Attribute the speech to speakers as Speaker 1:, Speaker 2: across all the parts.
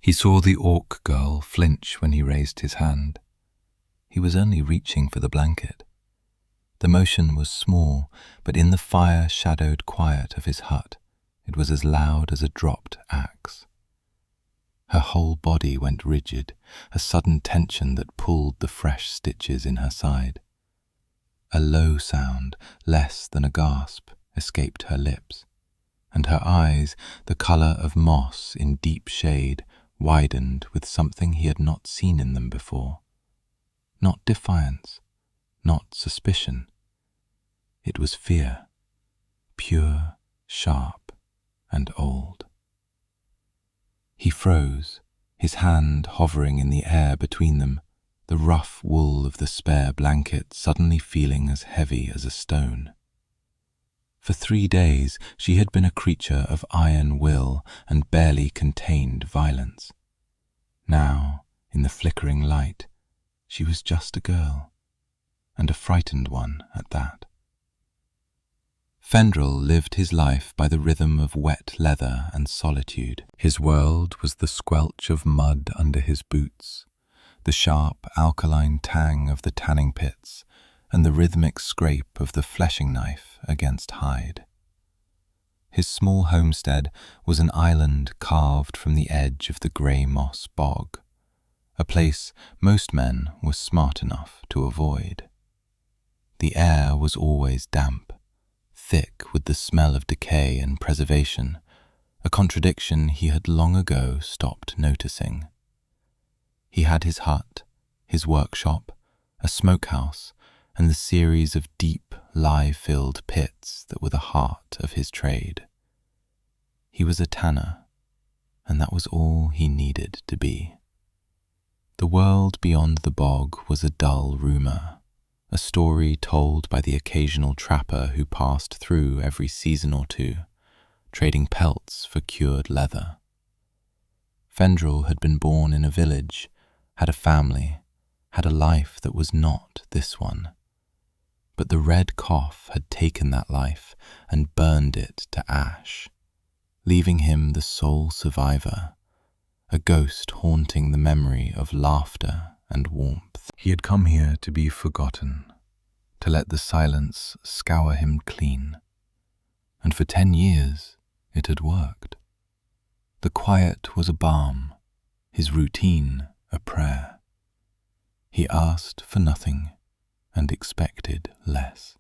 Speaker 1: He saw the orc girl flinch when he raised his hand. He was only reaching for the blanket. The motion was small, but in the fire-shadowed quiet of his hut, it was as loud as a dropped axe. Her whole body went rigid, a sudden tension that pulled the fresh stitches in her side. A low sound, less than a gasp, escaped her lips, and her eyes, the colour of moss in deep shade, widened with something he had not seen in them before. Not defiance, not suspicion. It was fear, pure, sharp, and old. He froze, his hand hovering in the air between them, the rough wool of the spare blanket suddenly feeling as heavy as a stone. For 3 days she had been a creature of iron will and barely contained violence. Now, in the flickering light, she was just a girl, and a frightened one at that. Fendrel lived his life by the rhythm of wet leather and solitude. His world was the squelch of mud under his boots, the sharp alkaline tang of the tanning pits, and the rhythmic scrape of the fleshing knife against hide. His small homestead was an island carved from the edge of the grey moss bog, a place most men were smart enough to avoid. The air was always damp, thick with the smell of decay and preservation, a contradiction he had long ago stopped noticing. He had his hut, his workshop, a smokehouse, and the series of deep, lye-filled pits that were the heart of his trade. He was a tanner, and that was all he needed to be. The world beyond the bog was a dull rumour, a story told by the occasional trapper who passed through every season or two, trading pelts for cured leather. Fendrel had been born in a village, had a family, had a life that was not this one. But the red cough had taken that life and burned it to ash, leaving him the sole survivor, a ghost haunting the memory of laughter and warmth. He had come here to be forgotten, to let the silence scour him clean. And for 10 years it had worked. The quiet was a balm, his routine a prayer. He asked for nothing and expected less.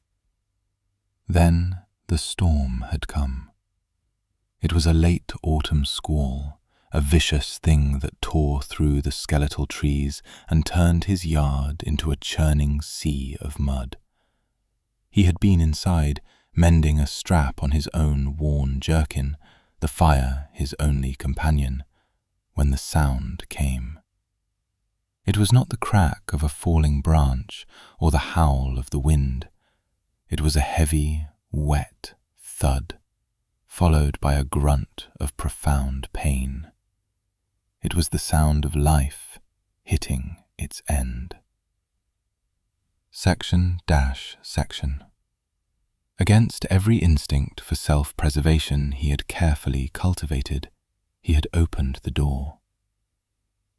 Speaker 1: Then the storm had come. It was a late autumn squall, a vicious thing that tore through the skeletal trees and turned his yard into a churning sea of mud. He had been inside, mending a strap on his own worn jerkin, the fire his only companion, when the sound came. It was not the crack of a falling branch or the howl of the wind. It was a heavy, wet thud, followed by a grunt of profound pain. It was the sound of life hitting its end. Section. Against every instinct for self-preservation he had carefully cultivated, he had opened the door.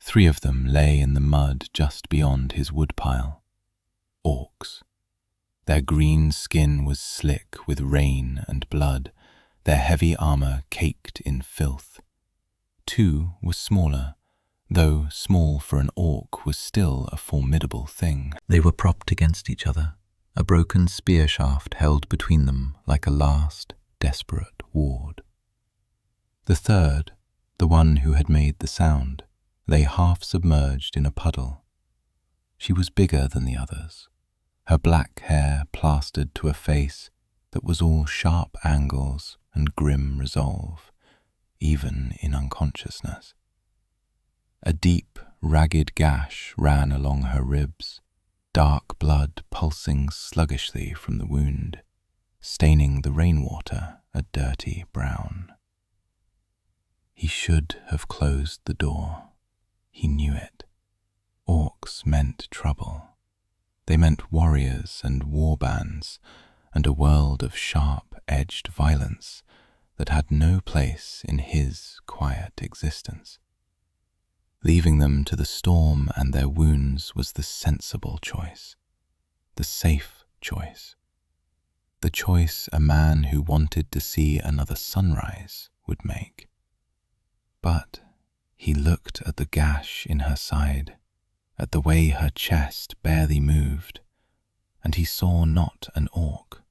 Speaker 1: 3 of them lay in the mud just beyond his woodpile. Orcs. Their green skin was slick with rain and blood, their heavy armour caked in filth. 2 were smaller, though small for an orc was still a formidable thing. They were propped against each other, a broken spear shaft held between them like a last, desperate ward. The third, the one who had made the sound, lay half submerged in a puddle. She was bigger than the others, her black hair plastered to a face that was all sharp angles and grim resolve, even in unconsciousness. A deep, ragged gash ran along her ribs, dark blood pulsing sluggishly from the wound, staining the rainwater a dirty brown. He should have closed the door. He knew it. Orcs meant trouble. They meant warriors and warbands, and a world of sharp-edged violence that had no place in his quiet existence. Leaving them to the storm and their wounds was the sensible choice, the safe choice, the choice a man who wanted to see another sunrise would make. But he looked at the gash in her side, at the way her chest barely moved, and he saw not an orc,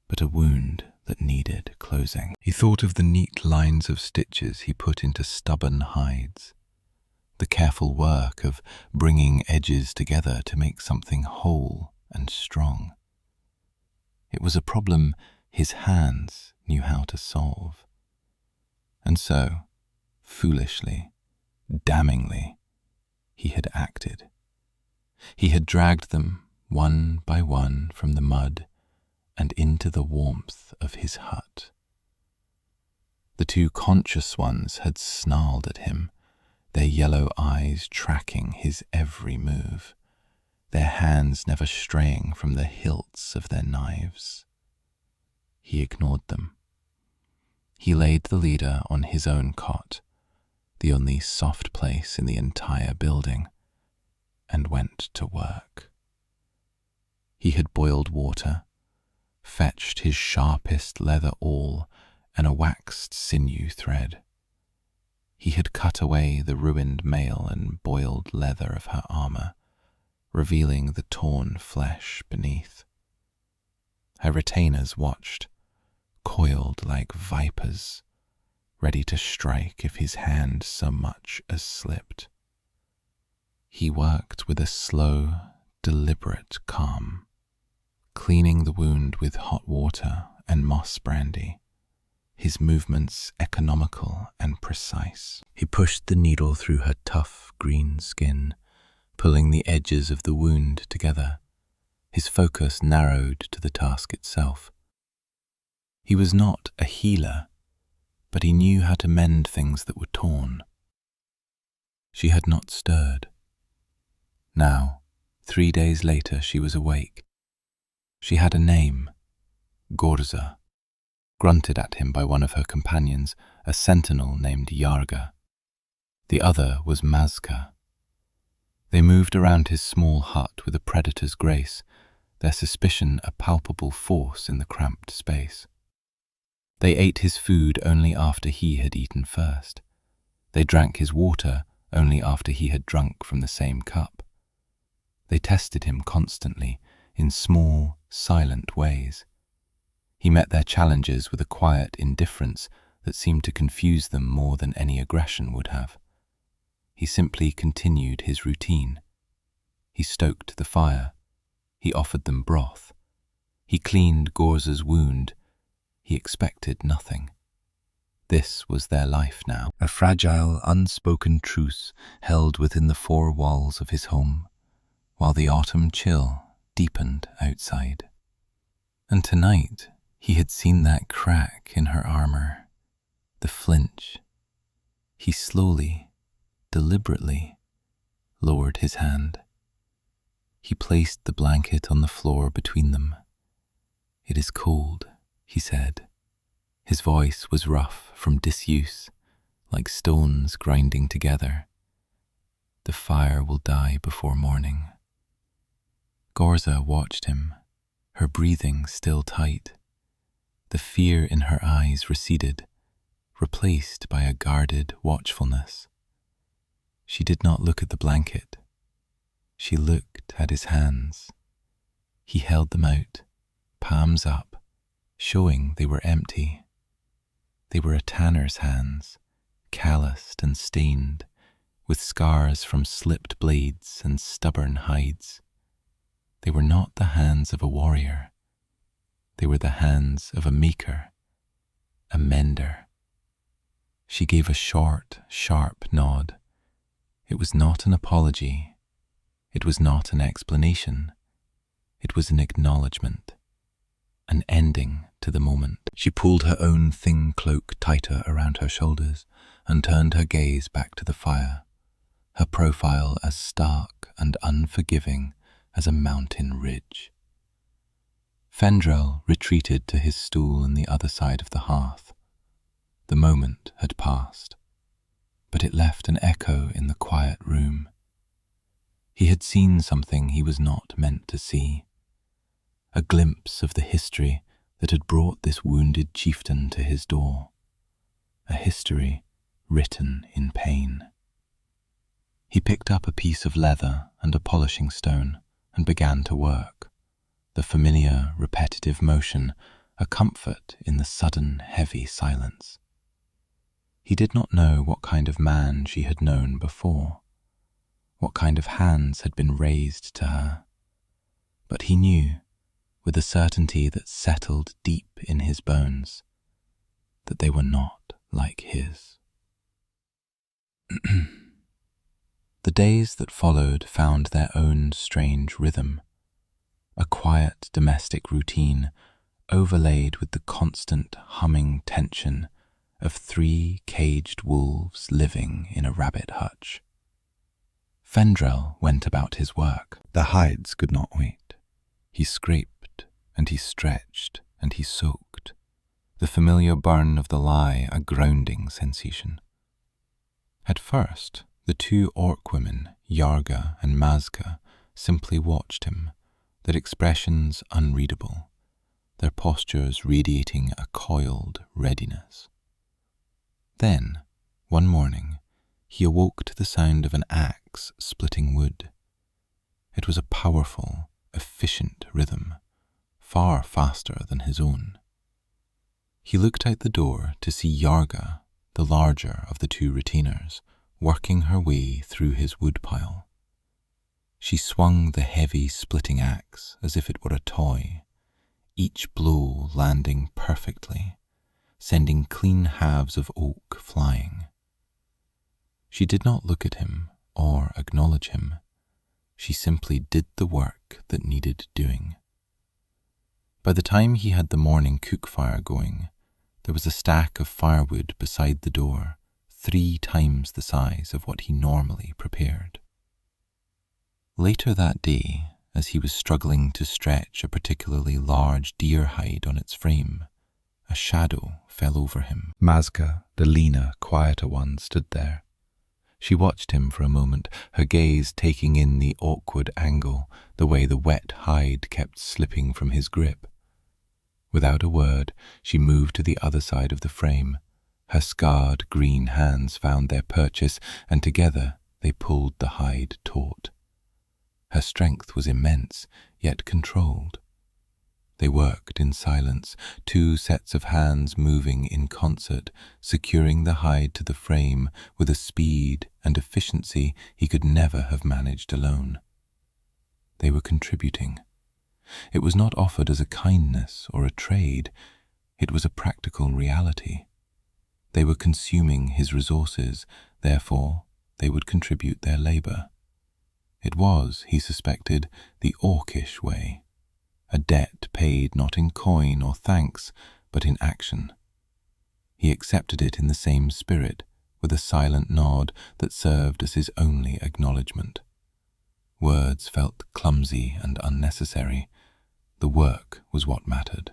Speaker 1: but a wound that needed closing. He thought of the neat lines of stitches he put into stubborn hides, the careful work of bringing edges together to make something whole and strong. It was a problem his hands knew how to solve. And so, foolishly, damningly, he had acted. He had dragged them one by one from the mud and into the warmth of his hut. The two conscious ones had snarled at him, their yellow eyes tracking his every move, their hands never straying from the hilts of their knives. He ignored them. He laid the leader on his own cot, the only soft place in the entire building, and went to work. He had boiled water, fetched his sharpest leather awl and a waxed sinew thread. He had cut away the ruined mail and boiled leather of her armor, revealing the torn flesh beneath. Her retainers watched, coiled like vipers, ready to strike if his hand so much as slipped. He worked with a slow, deliberate calm, cleaning the wound with hot water and moss brandy, his movements economical and precise. He pushed the needle through her tough green skin, pulling the edges of the wound together, his focus narrowed to the task itself. He was not a healer, but he knew how to mend things that were torn. She had not stirred. Now, 3 days later, she was awake. She had a name, Gorza, grunted at him by one of her companions, a sentinel named Yarga. The other was Mazka. They moved around his small hut with a predator's grace, their suspicion a palpable force in the cramped space. They ate his food only after he had eaten first. They drank his water only after he had drunk from the same cup. They tested him constantly, in small, silent ways. He met their challenges with a quiet indifference that seemed to confuse them more than any aggression would have. He simply continued his routine. He stoked the fire. He offered them broth. He cleaned Gorza's wound. He expected nothing. This was their life now, a fragile, unspoken truce held within the four walls of his home, while the autumn chill deepened outside. And tonight he had seen that crack in her armor, the flinch. He slowly, deliberately, lowered his hand. He placed the blanket on the floor between them. "It is cold," he said. His voice was rough from disuse, like stones grinding together. "The fire will die before morning." Gorza watched him, her breathing still tight. The fear in her eyes receded, replaced by a guarded watchfulness. She did not look at the blanket. She looked at his hands. He held them out, palms up, showing they were empty. They were a tanner's hands, calloused and stained, with scars from slipped blades and stubborn hides. They were not the hands of a warrior. They were the hands of a maker, a mender. She gave a short, sharp nod. It was not an apology. It was not an explanation. It was an acknowledgement, an ending to the moment. She pulled her own thin cloak tighter around her shoulders and turned her gaze back to the fire, her profile as stark and unforgiving as a mountain ridge. Fendrel retreated to his stool on the other side of the hearth. The moment had passed. but it left an echo in the quiet room. He had seen something he was not meant to see, a glimpse of the history that had brought this wounded chieftain to his door, a history written in pain. He picked up a piece of leather and a polishing stone and began to work, the familiar, repetitive motion a comfort in the sudden, heavy silence. He did not know what kind of man she had known before, what kind of hands had been raised to her, but he knew, with a certainty that settled deep in his bones, that they were not like his. The days that followed found their own strange rhythm, a quiet domestic routine overlaid with the constant humming tension of 3 caged wolves living in a rabbit hutch. Fendrel went about his work. The hides could not wait. He scraped and he stretched and he soaked, the familiar burn of the lye a grounding sensation. At first, the 2 orc women, Yarga and Mazga, simply watched him, their expressions unreadable, their postures radiating a coiled readiness. Then, one morning, he awoke to the sound of an axe splitting wood. It was a powerful, efficient rhythm, far faster than his own. He looked out the door to see Yarga, the larger of the 2 retainers, working her way through his woodpile. She swung the heavy splitting axe as if it were a toy, each blow landing perfectly, sending clean halves of oak flying. She did not look at him or acknowledge him. She simply did the work that needed doing. By the time he had the morning cook fire going, there was a stack of firewood beside the door, 3 times the size of what he normally prepared. Later that day, as he was struggling to stretch a particularly large deer hide on its frame, a shadow fell over him. Mazga, the leaner, quieter one, stood there. She watched him for a moment, her gaze taking in the awkward angle, the way the wet hide kept slipping from his grip. Without a word, she moved to the other side of the frame. Her scarred green hands found their purchase, and together they pulled the hide taut. Her strength was immense, yet controlled. They worked in silence, 2 sets of hands moving in concert, securing the hide to the frame with a speed and efficiency he could never have managed alone. They were contributing. It was not offered as a kindness or a trade. It was a practical reality. They were consuming his resources, therefore they would contribute their labor. It was, he suspected, the orcish way, a debt paid not in coin or thanks, but in action. He accepted it in the same spirit, with a silent nod that served as his only acknowledgement. Words felt clumsy and unnecessary. The work was what mattered.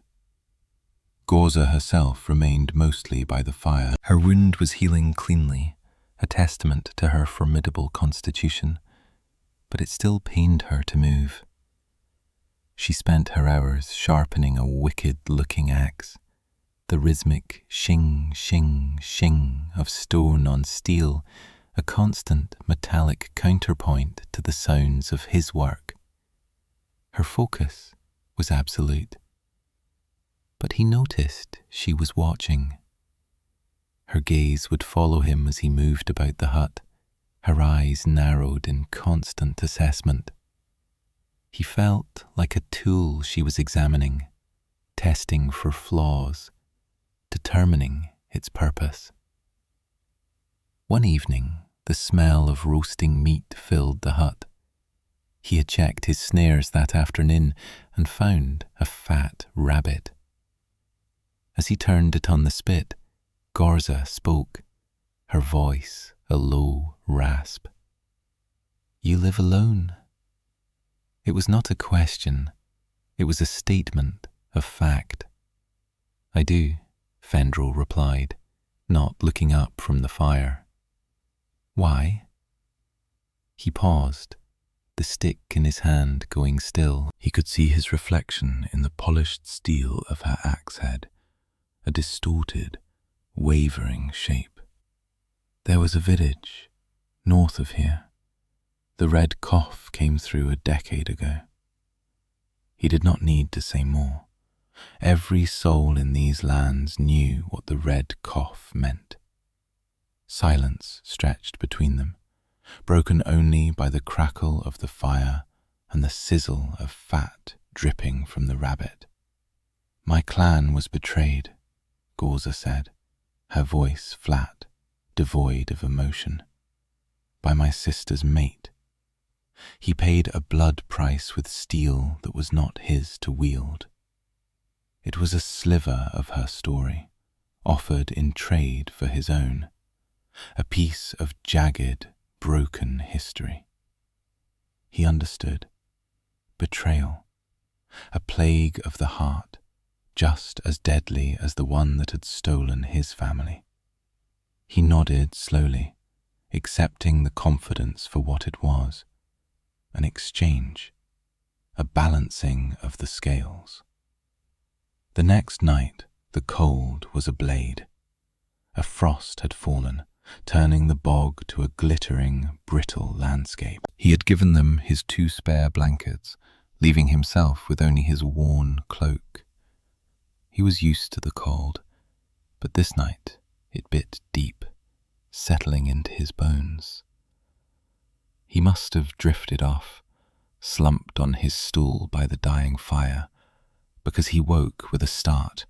Speaker 1: Gorza herself remained mostly by the fire. Her wound was healing cleanly, a testament to her formidable constitution, but it still pained her to move. She spent her hours sharpening a wicked-looking axe, the rhythmic shing, shing, shing of stone on steel, a constant metallic counterpoint to the sounds of his work. Her focus was absolute. But he noticed she was watching. Her gaze would follow him as he moved about the hut, her eyes narrowed in constant assessment. He felt like a tool she was examining, testing for flaws, determining its purpose. One evening, the smell of roasting meat filled the hut. He had checked his snares that afternoon and found a fat rabbit. As he turned it on the spit, Gorza spoke, her voice a low rasp. "You live alone." It was not a question, it was a statement of fact. "I do," Fendrel replied, not looking up from the fire. Why? He paused, the stick in his hand going still. He could see his reflection in the polished steel of her axe head, a distorted, wavering shape. There was a village north of here. The red cough came through a decade ago. He did not need to say more. Every soul in these lands knew what the red cough meant. Silence stretched between them, broken only by the crackle of the fire and the sizzle of fat dripping from the rabbit. My clan was betrayed, Gorza said, her voice flat, devoid of emotion. By my sister's mate. He paid a blood price with steel that was not his to wield. It was a sliver of her story, offered in trade for his own, a piece of jagged, broken history. He understood. Betrayal, a plague of the heart, just as deadly as the one that had stolen his family. He nodded slowly, accepting the confidence for what it was, an exchange, a balancing of the scales. The next night, the cold was a blade. A frost had fallen, turning the bog to a glittering, brittle landscape. He had given them his 2 spare blankets, leaving himself with only his worn cloak. He was used to the cold, but this night it bit deep, settling into his bones. He must have drifted off, slumped on his stool by the dying fire, because he woke with a start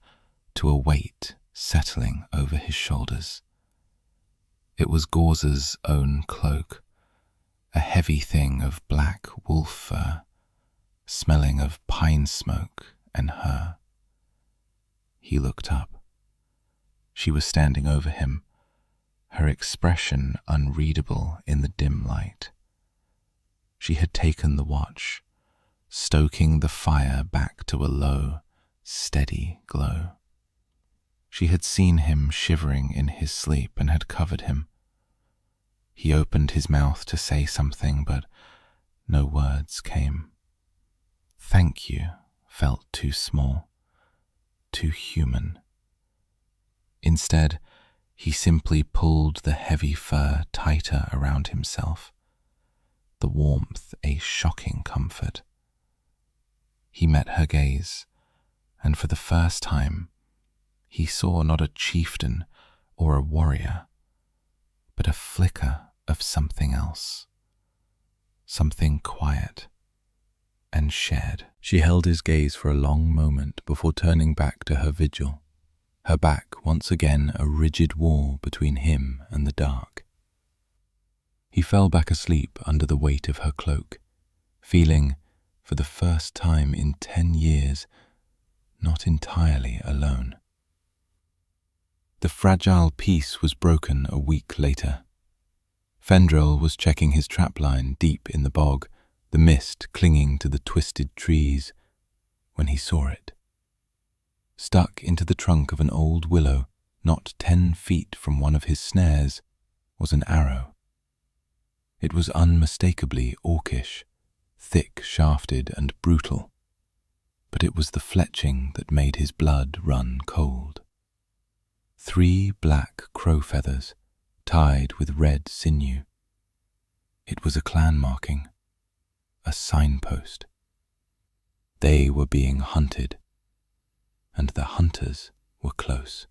Speaker 1: to a weight settling over his shoulders. It was Gorza's own cloak, a heavy thing of black wolf fur, smelling of pine smoke and her. He looked up. She was standing over him, her expression unreadable in the dim light. She had taken the watch, stoking the fire back to a low, steady glow. She had seen him shivering in his sleep and had covered him. He opened his mouth to say something, but no words came. Thank you felt too small, too human. Instead, he simply pulled the heavy fur tighter around himself, the warmth a shocking comfort. He met her gaze, and for the first time, he saw not a chieftain or a warrior, but a flicker of something else, something quiet and shared. She held his gaze for a long moment before turning back to her vigil, her back once again a rigid wall between him and the dark. He fell back asleep under the weight of her cloak, feeling, for the first time in 10 years, not entirely alone. The fragile peace was broken a week later. Fendrel was checking his trapline deep in the bog, the mist clinging to the twisted trees, when he saw it. Stuck into the trunk of an old willow, not 10 feet from one of his snares, was an arrow. It was unmistakably orcish, thick-shafted and brutal, but it was the fletching that made his blood run cold. 3 black crow feathers, tied with red sinew. It was a clan marking, a signpost. They were being hunted, and the hunters were close.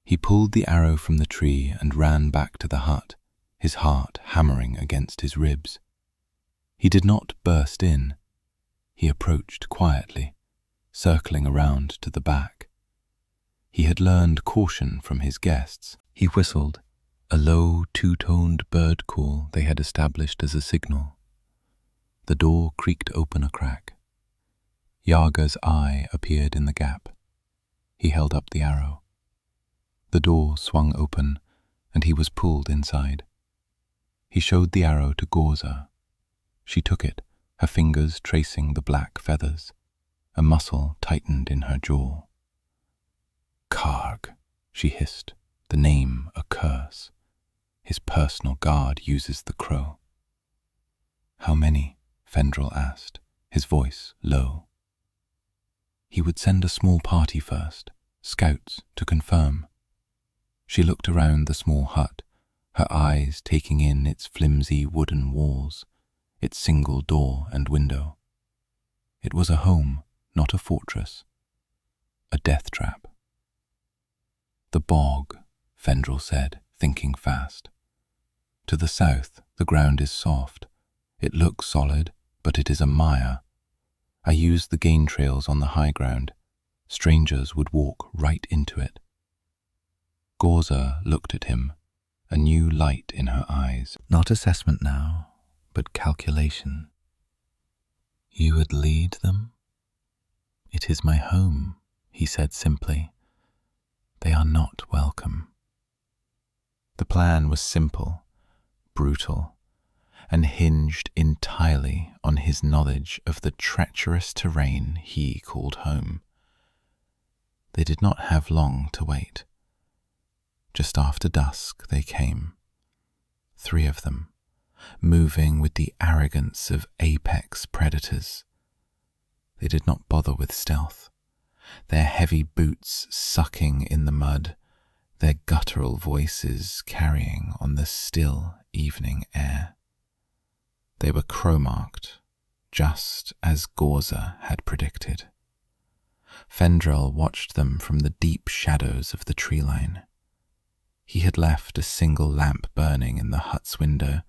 Speaker 1: He pulled the arrow from the tree and ran back to the hut, his heart hammering against his ribs. He did not burst in. He approached quietly, circling around to the back. He had learned caution from his guests. He whistled, a low, 2-toned bird call they had established as a signal. The door creaked open a crack. Yaga's eye appeared in the gap. He held up the arrow. The door swung open, and he was pulled inside. He showed the arrow to Gorza. She took it, her fingers tracing the black feathers. A muscle tightened in her jaw. Karg, she hissed, the name a curse. His personal guard uses the crow. How many? Fendrel asked, his voice low. He would send a small party first, scouts to confirm. She looked around the small hut, her eyes taking in its flimsy wooden walls, its single door and window. It was a home, not a fortress. A death trap. The bog, Fendrel said, thinking fast. To the south, the ground is soft. It looks solid, but it is a mire. I used the gain trails on the high ground. Strangers would walk right into it. Gorza looked at him, a new light in her eyes. Not assessment now, but calculation. You would lead them? It is my home, he said simply. They are not welcome. The plan was simple, brutal, and hinged entirely on his knowledge of the treacherous terrain he called home. They did not have long to wait. Just after dusk they came, 3 of them, moving with the arrogance of apex predators. They did not bother with stealth, their heavy boots sucking in the mud, their guttural voices carrying on the still evening air. They were crow-marked, just as Gorza had predicted. Fendrel watched them from the deep shadows of the tree line. He had left a single lamp burning in the hut's window,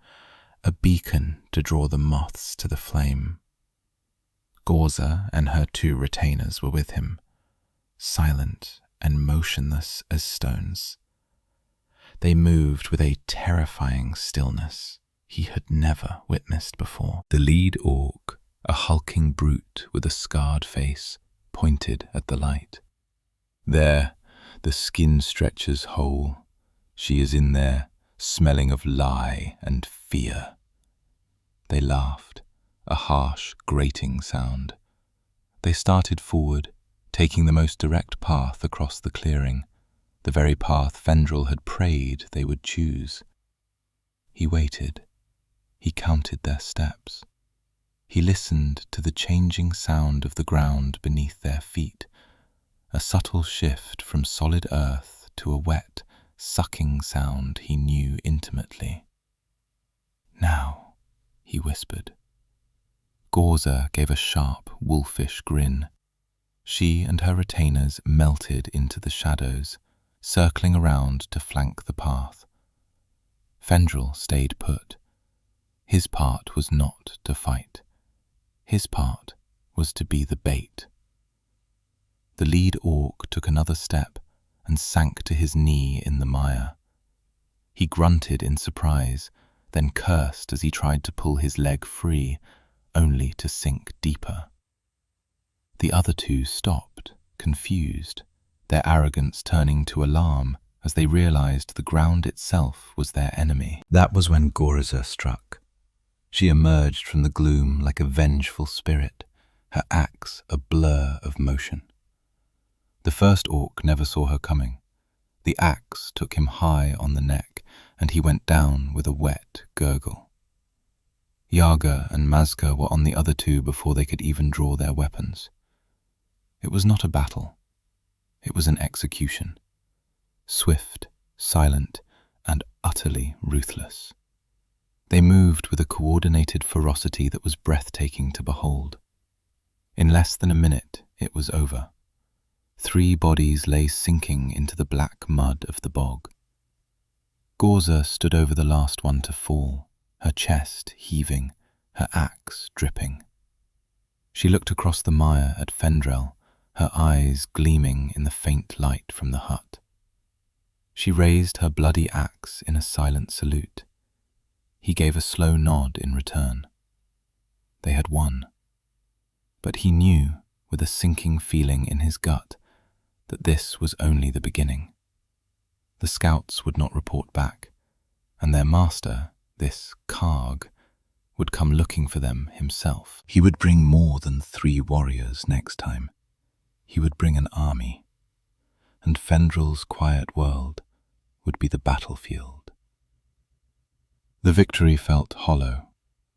Speaker 1: a beacon to draw the moths to the flame. Gorza and her 2 retainers were with him, silent and motionless as stones. They moved with a terrifying stillness he had never witnessed before. The lead orc, a hulking brute with a scarred face, pointed at the light. There, the skin stretches whole. She is in there, smelling of lie and fear. They laughed, a harsh, grating sound. They started forward, taking the most direct path across the clearing, the very path Fendrel had prayed they would choose. He waited. He counted their steps. He listened to the changing sound of the ground beneath their feet, a subtle shift from solid earth to a wet, sucking sound he knew intimately. Now, he whispered. Gorza gave a sharp, wolfish grin. She and her retainers melted into the shadows, circling around to flank the path. Fendrel stayed put. His part was not to fight. His part was to be the bait. The lead orc took another step and sank to his knee in the mire. He grunted in surprise, then cursed as he tried to pull his leg free, only to sink deeper. The other 2 stopped, confused, their arrogance turning to alarm as they realized the ground itself was their enemy. That was when Gorza struck. She emerged from the gloom like a vengeful spirit, her axe a blur of motion. The first orc never saw her coming. The axe took him high on the neck, and he went down with a wet gurgle. Yaga and Mazka were on the other 2 before they could even draw their weapons. It was not a battle. It was an execution. Swift, silent, and utterly ruthless. They moved with a coordinated ferocity that was breathtaking to behold. In less than a minute, it was over. 3 bodies lay sinking into the black mud of the bog. Gorza stood over the last one to fall, her chest heaving, her axe dripping. She looked across the mire at Fendrel, her eyes gleaming in the faint light from the hut. She raised her bloody axe in a silent salute. He gave a slow nod in return. They had won. But he knew, with a sinking feeling in his gut, that this was only the beginning. The scouts would not report back, and their master, this Karg, would come looking for them himself. He would bring more than 3 warriors next time. He would bring an army, and Fendrel's quiet world would be the battlefield. The victory felt hollow.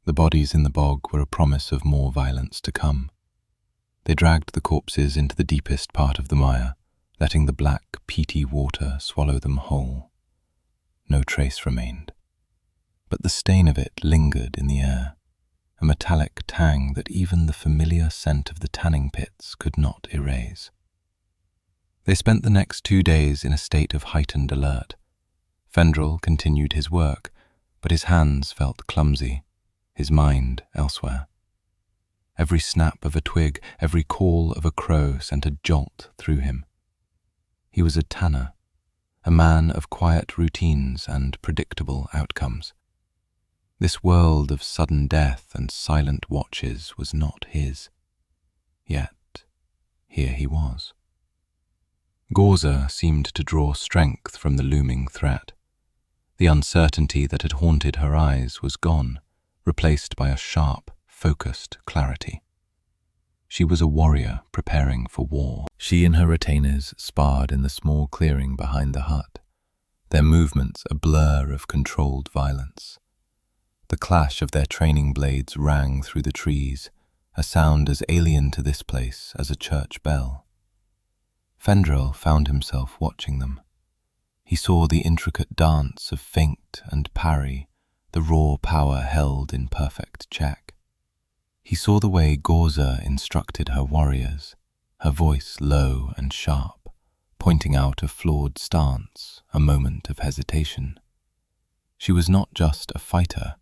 Speaker 1: The bodies in the bog were a promise of more violence to come. They dragged the corpses into the deepest part of the mire, letting the black, peaty water swallow them whole. No trace remained. But the stain of it lingered in the air, a metallic tang that even the familiar scent of the tanning pits could not erase. They spent the next 2 days in a state of heightened alert. Fendrel continued his work, but his hands felt clumsy, his mind elsewhere. Every snap of a twig, every call of a crow sent a jolt through him. He was a tanner, a man of quiet routines and predictable outcomes. This world of sudden death and silent watches was not his. Yet, here he was. Gorza seemed to draw strength from the looming threat. The uncertainty that had haunted her eyes was gone, replaced by a sharp, focused clarity. She was a warrior preparing for war. She and her retainers sparred in the small clearing behind the hut, their movements a blur of controlled violence. The clash of their training blades rang through the trees, a sound as alien to this place as a church bell. Fendrel found himself watching them. He saw the intricate dance of feint and parry, the raw power held in perfect check. He saw the way Gorza instructed her warriors, her voice low and sharp, pointing out a flawed stance, a moment of hesitation. She was not just a fighter,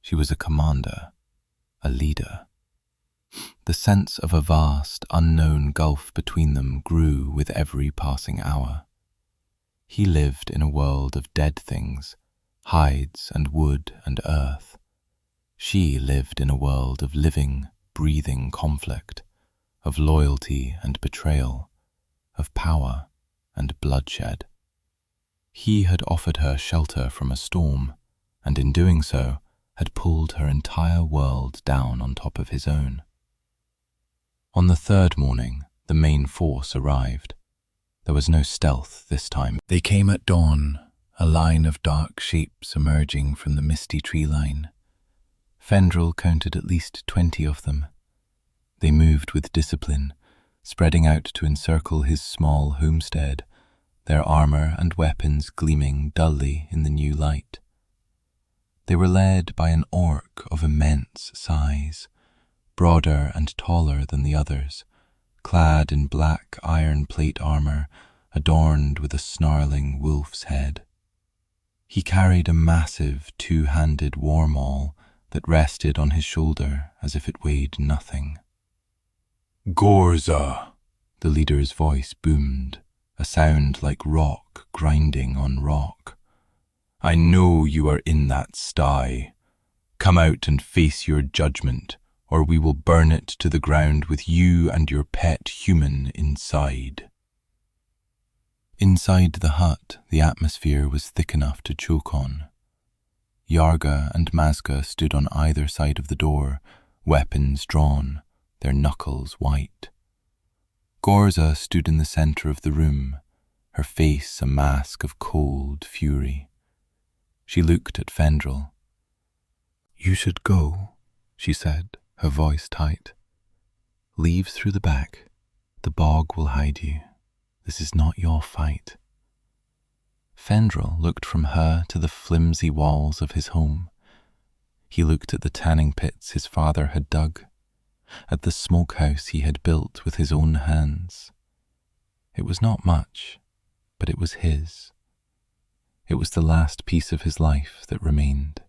Speaker 1: she was a commander, a leader. The sense of a vast, unknown gulf between them grew with every passing hour. He lived in a world of dead things, hides and wood and earth. She lived in a world of living, breathing conflict, of loyalty and betrayal, of power and bloodshed. He had offered her shelter from a storm, and in doing so, had pulled her entire world down on top of his own. On the 3rd morning, the main force arrived. There was no stealth this time. They came at dawn, a line of dark shapes emerging from the misty tree line. Fendrel counted at least 20 of them. They moved with discipline, spreading out to encircle his small homestead, their armor and weapons gleaming dully in the new light. They were led by an orc of immense size, broader and taller than the others, clad in black iron plate armor adorned with a snarling wolf's head. He carried a massive 2-handed war maul that rested on his shoulder as if it weighed nothing. "Gorza!" the leader's voice boomed, a sound like rock grinding on rock. "I know you are in that sty. Come out and face your judgment, or we will burn it to the ground with you and your pet human inside." Inside the hut, the atmosphere was thick enough to choke on. Yarga and Mazga stood on either side of the door, weapons drawn, their knuckles white. Gorza stood in the center of the room, her face a mask of cold fury. She looked at Fendrel. "You should go," she said, her voice tight. "Leave through the back. The bog will hide you. This is not your fight." Fendrel looked from her to the flimsy walls of his home. He looked at the tanning pits his father had dug, at the smokehouse he had built with his own hands. It was not much, but it was his. It was the last piece of his life that remained.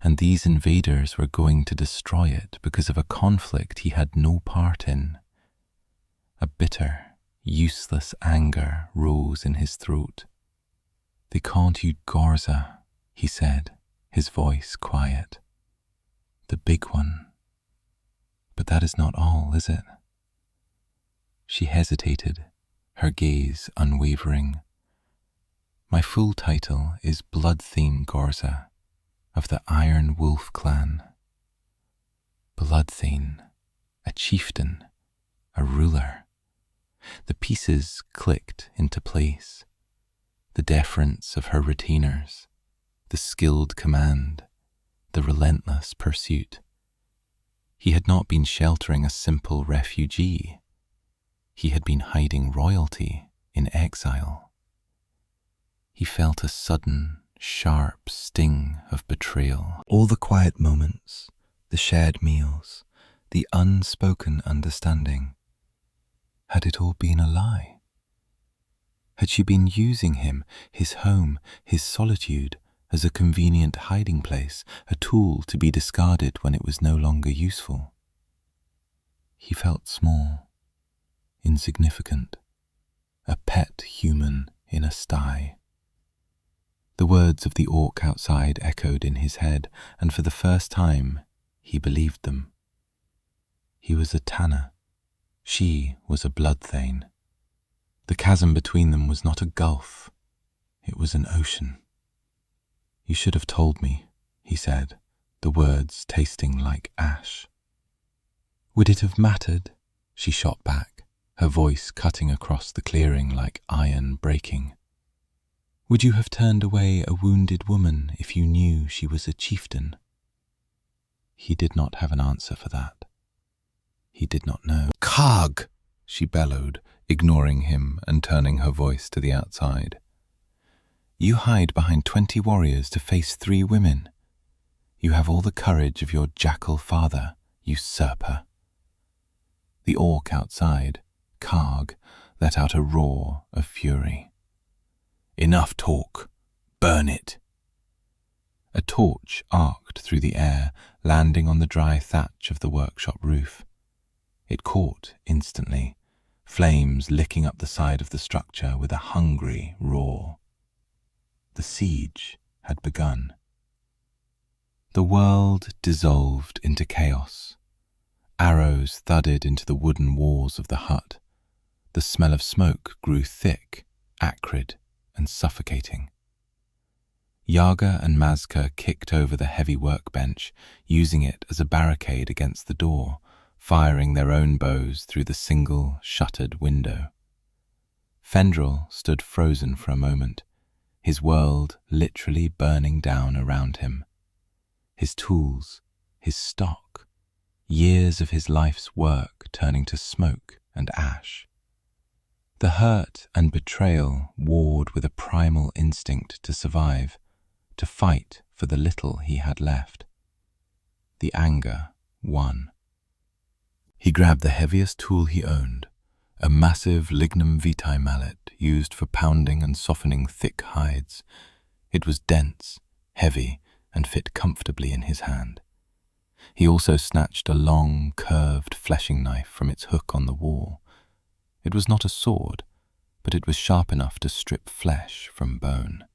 Speaker 1: And these invaders were going to destroy it because of a conflict he had no part in. A bitter, useless anger rose in his throat. "They called you Gorza," he said, his voice quiet. "The big one. But that is not all, is it?" She hesitated, her gaze unwavering. "My full title is Bloodthane Gorza, of the Iron Wolf clan." Bloodthane, a chieftain, a ruler. The pieces clicked into place. The deference of her retainers, the skilled command, the relentless pursuit. He had not been sheltering a simple refugee. He had been hiding royalty in exile. He felt a sudden, sharp sting of betrayal. All the quiet moments, the shared meals, the unspoken understanding. Had it all been a lie? Had she been using him, his home, his solitude, as a convenient hiding place, a tool to be discarded when it was no longer useful? He felt small, insignificant, a pet human in a sty. The words of the orc outside echoed in his head, and for the first time he believed them. He was a tanner. She was a bloodthane. The chasm between them was not a gulf, it was an ocean. "You should have told me," he said, the words tasting like ash. "Would it have mattered?" she shot back, her voice cutting across the clearing like iron breaking. "Would you have turned away a wounded woman if you knew she was a chieftain?" He did not have an answer for that. He did not know. "Karg!" she bellowed, ignoring him and turning her voice to the outside. "You hide behind 20 warriors to face 3 women. You have all the courage of your jackal father, usurper." The orc outside, Karg, let out a roar of fury. "Enough talk. Burn it." A torch arced through the air, landing on the dry thatch of the workshop roof. It caught instantly, flames licking up the side of the structure with a hungry roar. The siege had begun. The world dissolved into chaos. Arrows thudded into the wooden walls of the hut. The smell of smoke grew thick, acrid, and suffocating. Yaga and Mazka kicked over the heavy workbench, using it as a barricade against the door, firing their own bows through the single, shuttered window. Fendril stood frozen for a moment, his world literally burning down around him. His tools, his stock, years of his life's work turning to smoke and ash. The hurt and betrayal warred with a primal instinct to survive, to fight for the little he had left. The anger won. He grabbed the heaviest tool he owned, a massive lignum vitae mallet used for pounding and softening thick hides. It was dense, heavy, and fit comfortably in his hand. He also snatched a long, curved fleshing knife from its hook on the wall. It was not a sword, but it was sharp enough to strip flesh from bone.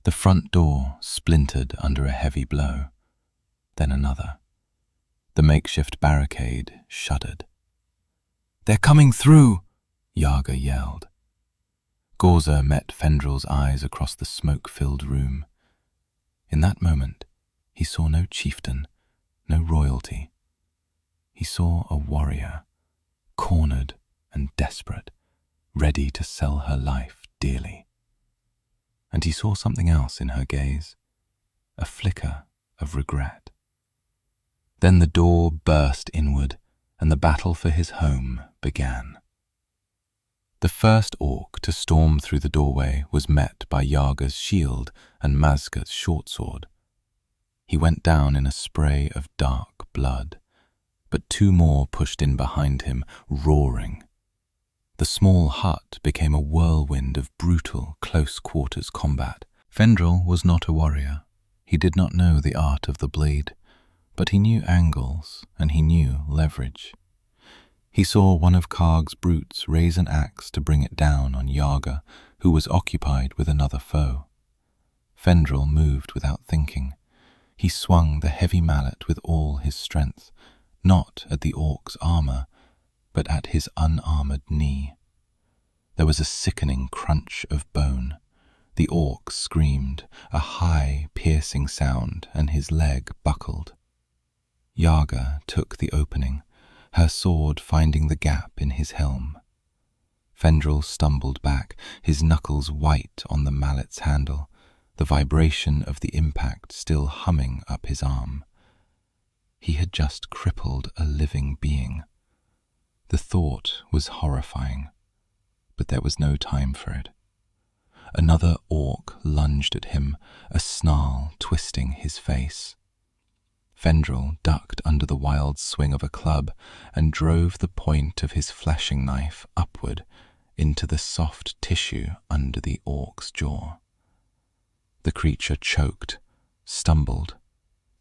Speaker 1: The front door splintered under a heavy blow, then another. The makeshift barricade shuddered. "They're coming through!" Yaga yelled. Gorza met Fendril's eyes across the smoke-filled room. In that moment, he saw no chieftain, no royalty. He saw a warrior, cornered and desperate, ready to sell her life dearly. And he saw something else in her gaze, a flicker of regret. Then the door burst inward, and the battle for his home began. The first orc to storm through the doorway was met by Yaga's shield and Mazka's short sword. He went down in a spray of dark blood, but 2 more pushed in behind him, roaring. The small hut became a whirlwind of brutal, close-quarters combat. Fendril was not a warrior. He did not know the art of the blade, but he knew angles and he knew leverage. He saw one of Karg's brutes raise an axe to bring it down on Yaga, who was occupied with another foe. Fendril moved without thinking. He swung the heavy mallet with all his strength, not at the orc's armor, but at his unarmored knee. There was a sickening crunch of bone. The orc screamed, a high, piercing sound, and his leg buckled. Yaga took the opening, her sword finding the gap in his helm. Fendril stumbled back, his knuckles white on the mallet's handle. the vibration of the impact still humming up his arm. He had just crippled a living being. The thought was horrifying, but there was no time for it. Another orc lunged at him, a snarl twisting his face. Fendrel ducked under the wild swing of a club and drove the point of his fleshing knife upward into the soft tissue under the orc's jaw. The creature choked, stumbled,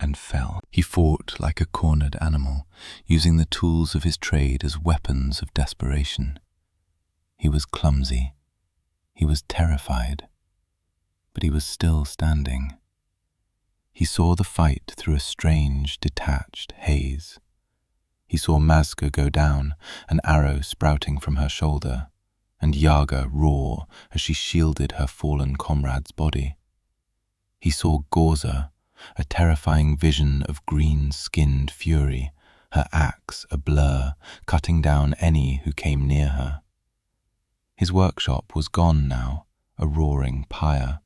Speaker 1: and fell. He fought like a cornered animal, using the tools of his trade as weapons of desperation. He was clumsy. He was terrified. But he was still standing. He saw the fight through a strange, detached haze. He saw Mazka go down, an arrow sprouting from her shoulder, and Yaga roar as she shielded her fallen comrade's body. He saw Gorza, a terrifying vision of green-skinned fury, her axe a blur, cutting down any who came near her. His workshop was gone now, a roaring pyre.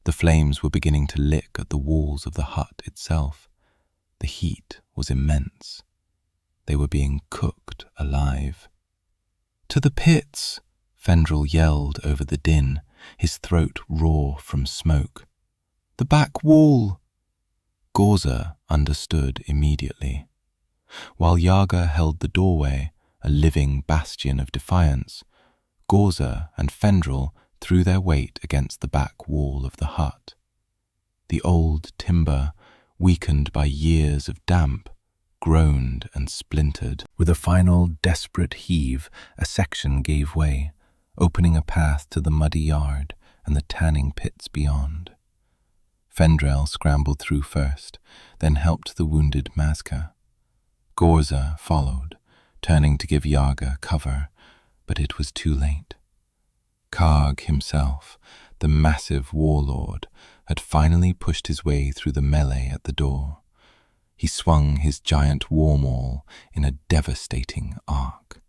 Speaker 1: The flames were beginning to lick at the walls of the hut itself. The heat was immense. They were being cooked alive. "To the pits!" Fendrel yelled over the din, his throat raw from smoke. "The back wall!" Gorza understood immediately. While Yaga held the doorway, a living bastion of defiance, Gorza and Fendrel threw their weight against the back wall of the hut. The old timber, weakened by years of damp, groaned and splintered. With a final desperate heave, a section gave way, opening a path to the muddy yard and the tanning pits beyond. Fendrel scrambled through first, then helped the wounded Mazka. Gorza followed, turning to give Yaga cover, but it was too late. Karg himself, the massive warlord, had finally pushed his way through the melee at the door. He swung his giant war maul in a devastating arc.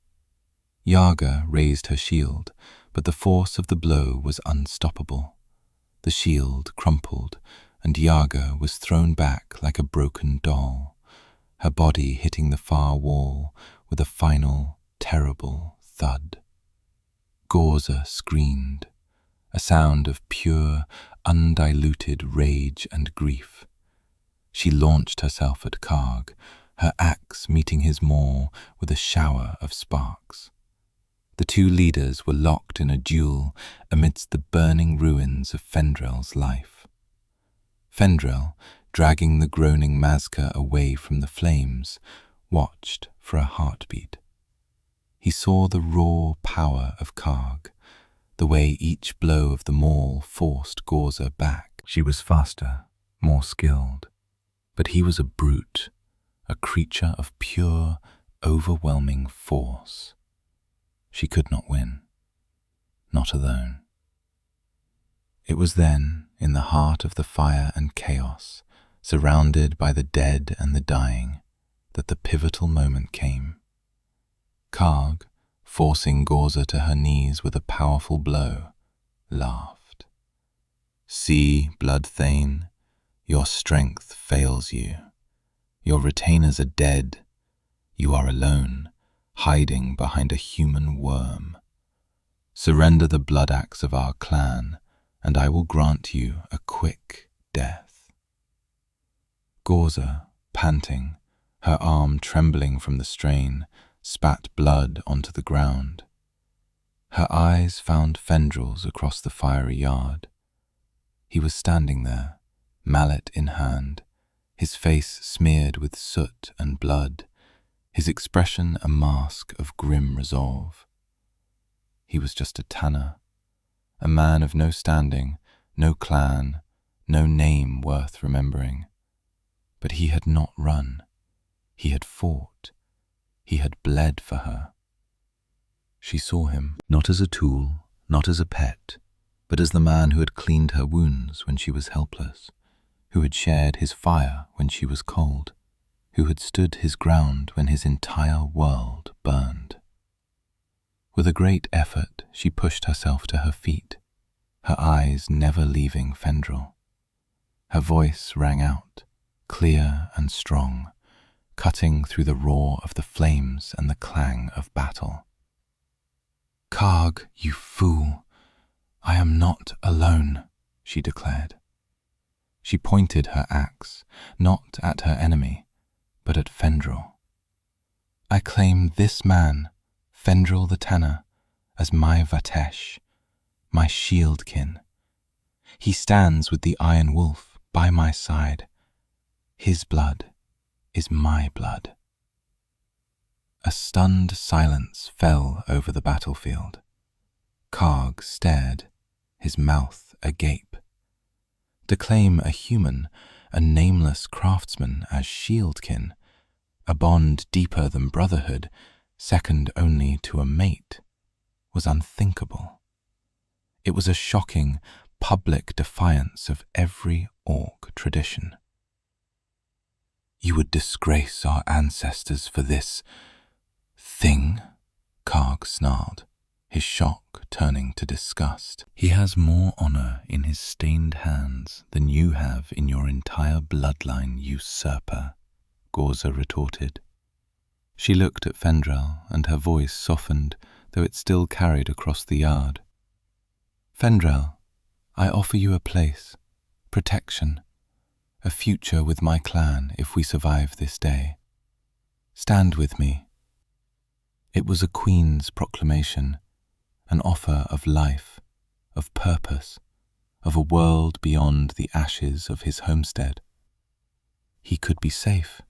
Speaker 1: Yaga raised her shield, but the force of the blow was unstoppable. The shield crumpled, and Yaga was thrown back like a broken doll, her body hitting the far wall with a final, terrible thud. Gorza screamed, a sound of pure, undiluted rage and grief. She launched herself at Karg, her axe meeting his maw with a shower of sparks. The two leaders were locked in a duel amidst the burning ruins of Fendrel's life. Fendrel, dragging the groaning Mazka away from the flames, watched for a heartbeat. He saw the raw power of Karg, the way each blow of the maul forced Gorza back. She was faster, more skilled, but he was a brute, a creature of pure, overwhelming force. She could not win, not alone. It was then, in the heart of the fire and chaos, surrounded by the dead and the dying, that the pivotal moment came. Karg, forcing Gorza to her knees with a powerful blow, laughed. "See, Bloodthane, your strength fails you. Your retainers are dead. You are alone, hiding behind a human worm. Surrender the blood axe of our clan, and I will grant you a quick death." Gorza, panting, her arm trembling from the strain, spat blood onto the ground. Her eyes found Fendrel's across the fiery yard. He was standing there, mallet in hand, his face smeared with soot and blood, his expression a mask of grim resolve. He was just a tanner, a man of no standing, no clan, no name worth remembering. But he had not run. He had fought. He had bled for her. She saw him, not as a tool, not as a pet, but as the man who had cleaned her wounds when she was helpless, who had shared his fire when she was cold, who had stood his ground when his entire world burned. With a great effort, she pushed herself to her feet, her eyes never leaving Fendrel. Her voice rang out, clear and strong, cutting through the roar of the flames and the clang of battle. "Karg, you fool! I am not alone," she declared. She pointed her axe, not at her enemy, but at Fendrel. "I claim this man, Fendrel the Tanner, as my Vatesh, my shieldkin. He stands with the Iron Wolf by my side. His blood is my blood." A stunned silence fell over the battlefield. Karg stared, his mouth agape. To claim a human, a nameless craftsman as shieldkin, a bond deeper than brotherhood, second only to a mate, was unthinkable. It was a shocking, public defiance of every orc tradition. "You would disgrace our ancestors for this thing?" Karg snarled, his shock turning to disgust. "He has more honor in his stained hands than you have in your entire bloodline, usurper," Gorza retorted. She looked at Fendrel, and her voice softened, though it still carried across the yard. "Fendrel, I offer you a place, protection, a future with my clan if we survive this day. Stand with me." It was a queen's proclamation, an offer of life, of purpose, of a world beyond the ashes of his homestead. He could be safe.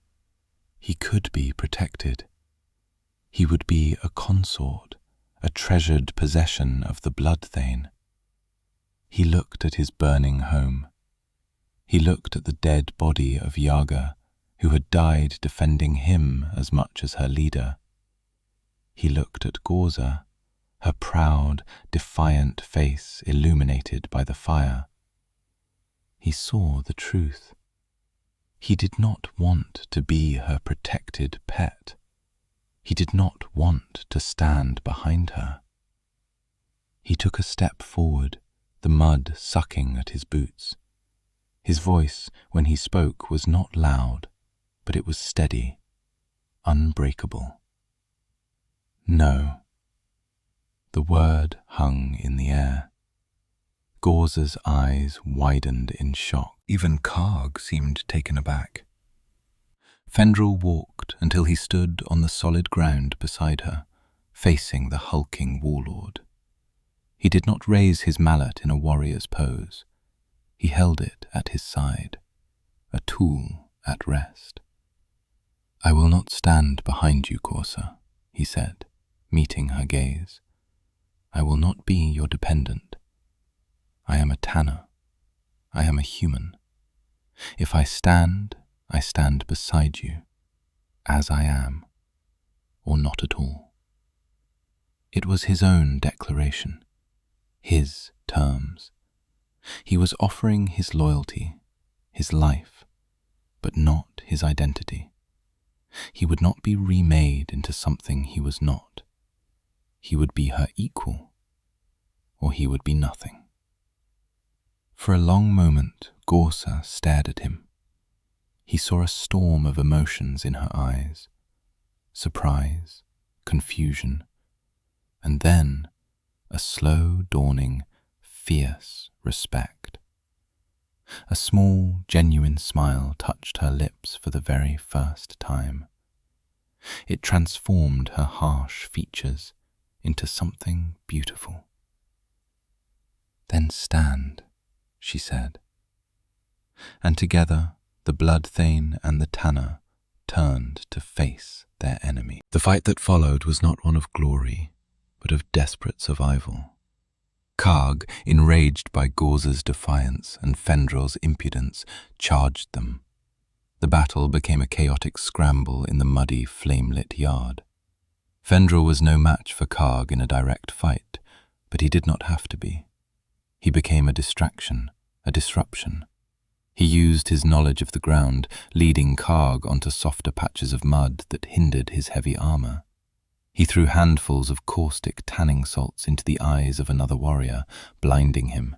Speaker 1: He could be protected. He would be a consort, a treasured possession of the Bloodthane. He looked at his burning home. He looked at the dead body of Yaga, who had died defending him as much as her leader. He looked at Gorza, her proud, defiant face illuminated by the fire. He saw the truth. He did not want to be her protected pet. He did not want to stand behind her. He took a step forward, the mud sucking at his boots. His voice, when he spoke, was not loud, but it was steady, unbreakable. "No." The word hung in the air. Gorza's eyes widened in shock. Even Karg seemed taken aback. Fendrel walked until he stood on the solid ground beside her, facing the hulking warlord. He did not raise his mallet in a warrior's pose. He held it at his side, a tool at rest. "I will not stand behind you, Gorza," he said, meeting her gaze. "I will not be your dependent. I am a Tanner. I am a human. If I stand beside you, as I am, or not at all." It was his own declaration, his terms. He was offering his loyalty, his life, but not his identity. He would not be remade into something he was not. He would be her equal, or he would be nothing. For a long moment, Gorza stared at him. He saw a storm of emotions in her eyes, surprise, confusion, and then a slow dawning, fierce respect. A small, genuine smile touched her lips for the very first time. It transformed her harsh features into something beautiful. "Then stand," she said. And together, the Bloodthane and the Tanner turned to face their enemy. The fight that followed was not one of glory, but of desperate survival. Karg, enraged by Gorza's defiance and Fendrel's impudence, charged them. The battle became a chaotic scramble in the muddy, flame-lit yard. Fendrel was no match for Karg in a direct fight, but he did not have to be. He became a distraction, a disruption. He used his knowledge of the ground, leading Karg onto softer patches of mud that hindered his heavy armor. He threw handfuls of caustic tanning salts into the eyes of another warrior, blinding him.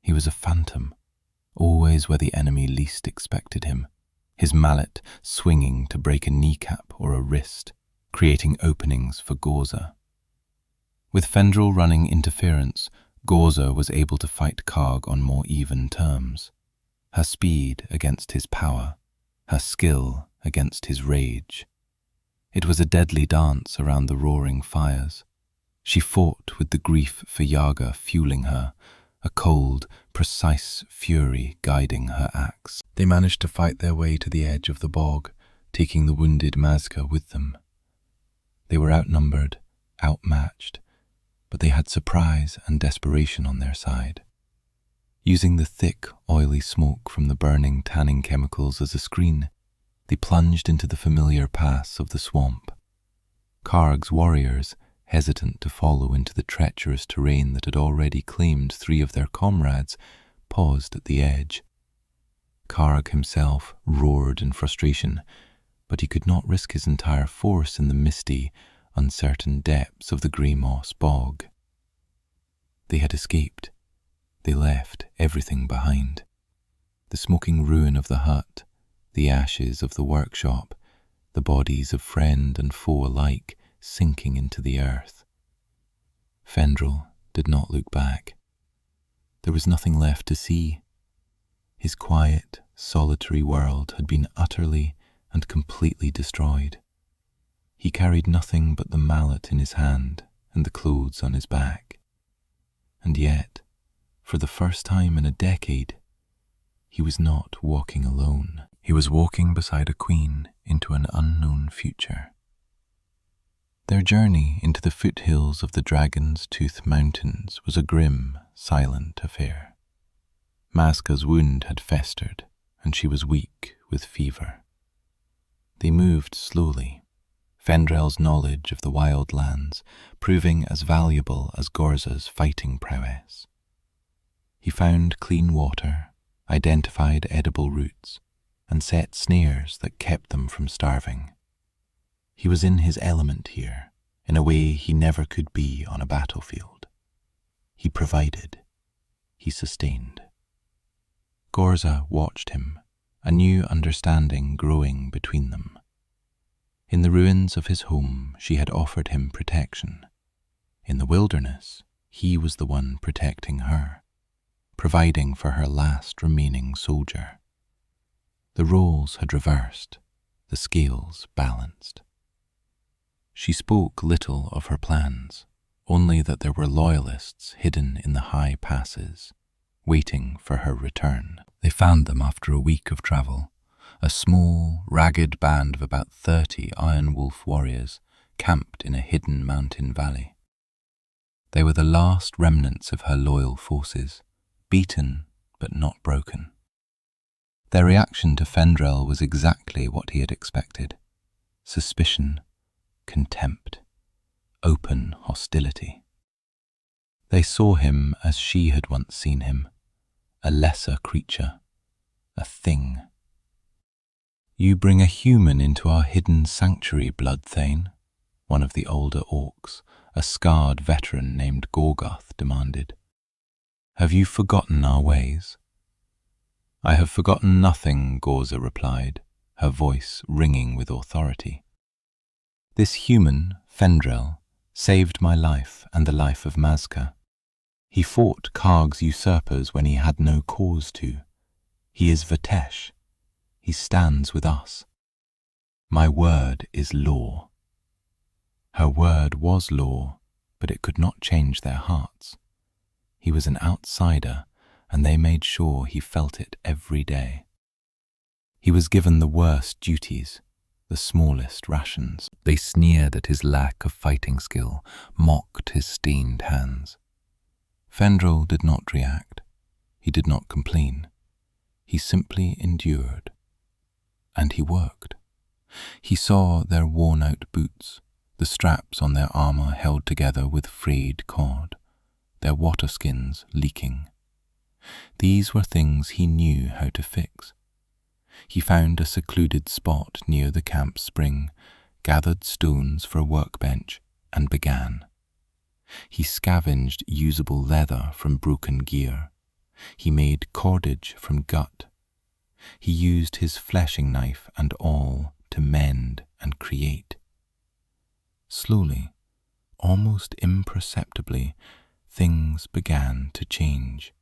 Speaker 1: He was a phantom, always where the enemy least expected him, his mallet swinging to break a kneecap or a wrist, creating openings for Gorza. With Fendrel running interference, Gorza was able to fight Karg on more even terms. Her speed against his power, her skill against his rage. It was a deadly dance around the roaring fires. She fought with the grief for Yaga fueling her, a cold, precise fury guiding her axe. They managed to fight their way to the edge of the bog, taking the wounded Mazka with them. They were outnumbered, outmatched, but they had surprise and desperation on their side. Using the thick, oily smoke from the burning tanning chemicals as a screen, they plunged into the familiar paths of the swamp. Karg's warriors, hesitant to follow into the treacherous terrain that had already claimed 3 of their comrades, paused at the edge. Karg himself roared in frustration, but he could not risk his entire force in the misty, uncertain depths of the grey moss bog. They had escaped. They left everything behind. The smoking ruin of the hut, the ashes of the workshop, the bodies of friend and foe alike sinking into the earth. Fendrel did not look back. There was nothing left to see. His quiet, solitary world had been utterly and completely destroyed. He carried nothing but the mallet in his hand and the clothes on his back. And yet, for the first time in a decade, he was not walking alone. He was walking beside a queen into an unknown future. Their journey into the foothills of the Dragon's Tooth Mountains was a grim, silent affair. Mazka's wound had festered, and she was weak with fever. They moved slowly, Fendrel's knowledge of the wild lands proving as valuable as Gorza's fighting prowess. He found clean water, identified edible roots, and set snares that kept them from starving. He was in his element here, in a way he never could be on a battlefield. He provided. He sustained. Gorza watched him, a new understanding growing between them. In the ruins of his home, she had offered him protection. In the wilderness, he was the one protecting her, providing for her last remaining soldier. The roles had reversed, the scales balanced. She spoke little of her plans, only that there were loyalists hidden in the high passes, waiting for her return. They found them after a week of travel, a small, ragged band of about 30 Iron Wolf warriors camped in a hidden mountain valley. They were the last remnants of her loyal forces, beaten but not broken. Their reaction to Fendrel was exactly what he had expected: suspicion, contempt, open hostility. They saw him as she had once seen him, a lesser creature, a thing. "You bring a human into our hidden sanctuary, Bloodthane," one of the older orcs, a scarred veteran named Gorgoth, demanded. "Have you forgotten our ways?" "I have forgotten nothing," Gorza replied, her voice ringing with authority. "This human, Fendrel, saved my life and the life of Mazka. He fought Karg's usurpers when he had no cause to. He is Vatesh. He stands with us. My word is law." Her word was law, but it could not change their hearts. He was an outsider, and they made sure he felt it every day. He was given the worst duties, the smallest rations. They sneered at his lack of fighting skill, mocked his stained hands. Fendrel did not react. He did not complain. He simply endured. And he worked. He saw their worn-out boots, the straps on their armour held together with frayed cord, their water skins leaking. These were things he knew how to fix. He found a secluded spot near the camp spring, gathered stones for a workbench, and began. He scavenged usable leather from broken gear, He made cordage from gut. He used his fleshing knife and awl to mend and create. Slowly, almost imperceptibly, things began to change.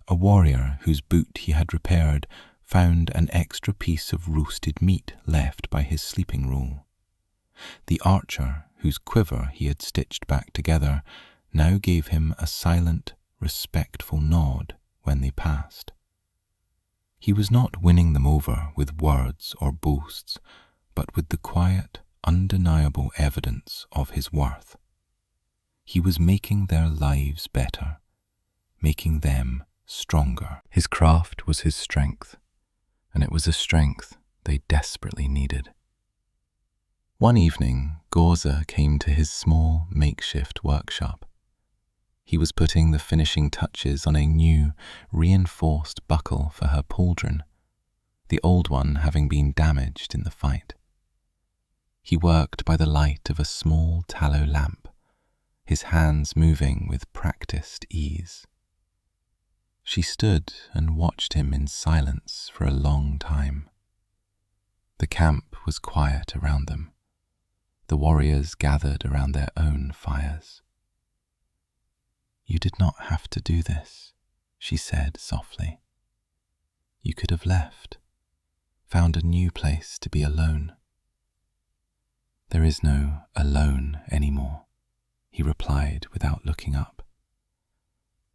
Speaker 1: A warrior whose boot he had repaired found an extra piece of roasted meat left by his sleeping roll. The archer, whose quiver he had stitched back together, now gave him a silent, respectful nod when they passed. He was not winning them over with words or boasts, but with the quiet, undeniable evidence of his worth. He was making their lives better, making them stronger. His craft was his strength, and it was a strength they desperately needed. One evening, Gorza came to his small, makeshift workshop. He was putting the finishing touches on a new, reinforced buckle for her pauldron, the old one having been damaged in the fight. He worked by the light of a small tallow lamp, his hands moving with practiced ease. She stood and watched him in silence for a long time. The camp was quiet around them. The warriors gathered around their own fires. "You did not have to do this," she said softly. "You could have left, found a new place to be alone." "There is no alone anymore," he replied without looking up.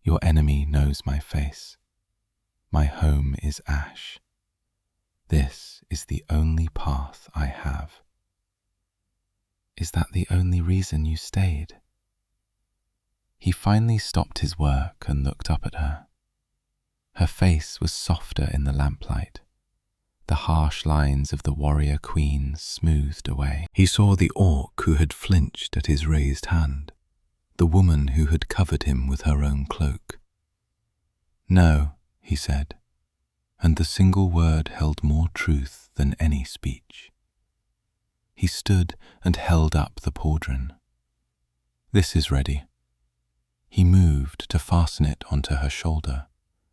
Speaker 1: "Your enemy knows my face. My home is ash. This is the only path I have." "Is that the only reason you stayed?" He finally stopped his work and looked up at her. Her face was softer in the lamplight, the harsh lines of the warrior queen smoothed away. He saw the orc who had flinched at his raised hand, the woman who had covered him with her own cloak. "No," he said, and the single word held more truth than any speech. He stood and held up the pauldron. "This is ready." He moved to fasten it onto her shoulder,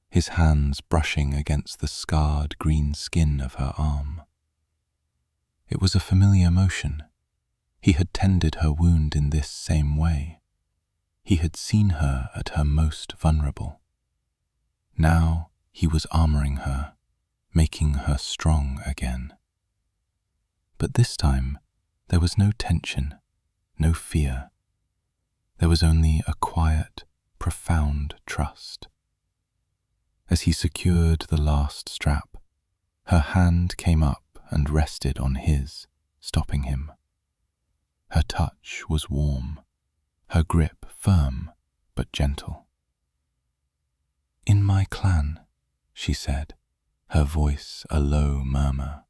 Speaker 1: his hands brushing against the scarred green skin of her arm. It was a familiar motion. He had tended her wound in this same way. He had seen her at her most vulnerable. Now he was armoring her, making her strong again. But this time there was no tension, no fear. There was only a quiet, profound trust. As he secured the last strap, her hand came up and rested on his, stopping him. Her touch was warm, her grip firm but gentle. "In my clan," she said, her voice a low murmur,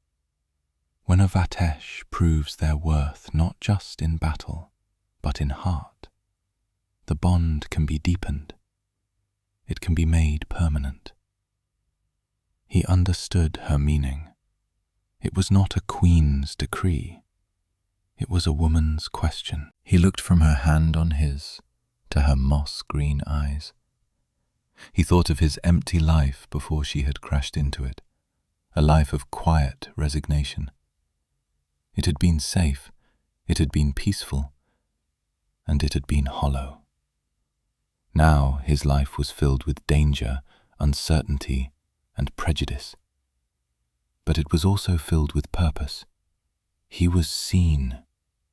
Speaker 1: "when a Vatesh proves their worth not just in battle, but in heart, the bond can be deepened. It can be made permanent." He understood her meaning. It was not a queen's decree. It was a woman's question. He looked from her hand on his to her moss-green eyes. He thought of his empty life before she had crashed into it, a life of quiet resignation. It had been safe, it had been peaceful, and it had been hollow. Now his life was filled with danger, uncertainty, and prejudice. But it was also filled with purpose. He was seen.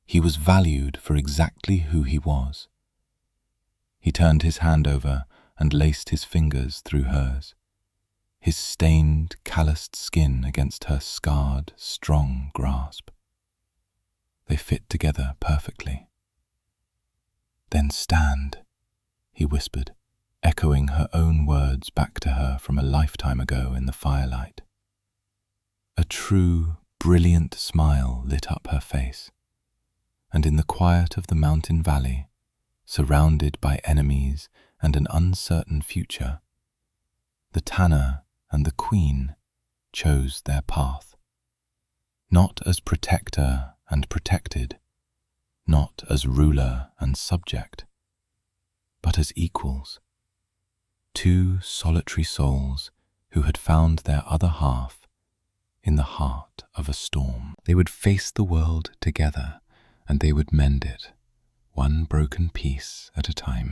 Speaker 1: He was valued for exactly who he was. He turned his hand over and laced his fingers through hers, his stained, calloused skin against her scarred, strong grasp. They fit together perfectly. "Then stand," he whispered, echoing her own words back to her from a lifetime ago in the firelight. A true, brilliant smile lit up her face, and in the quiet of the mountain valley, surrounded by enemies and an uncertain future, the tanner and the queen chose their path, not as protector and protected, not as ruler and subject, but as equals. Two solitary souls who had found their other half in the heart of a storm. They would face the world together, and they would mend it, one broken piece at a time.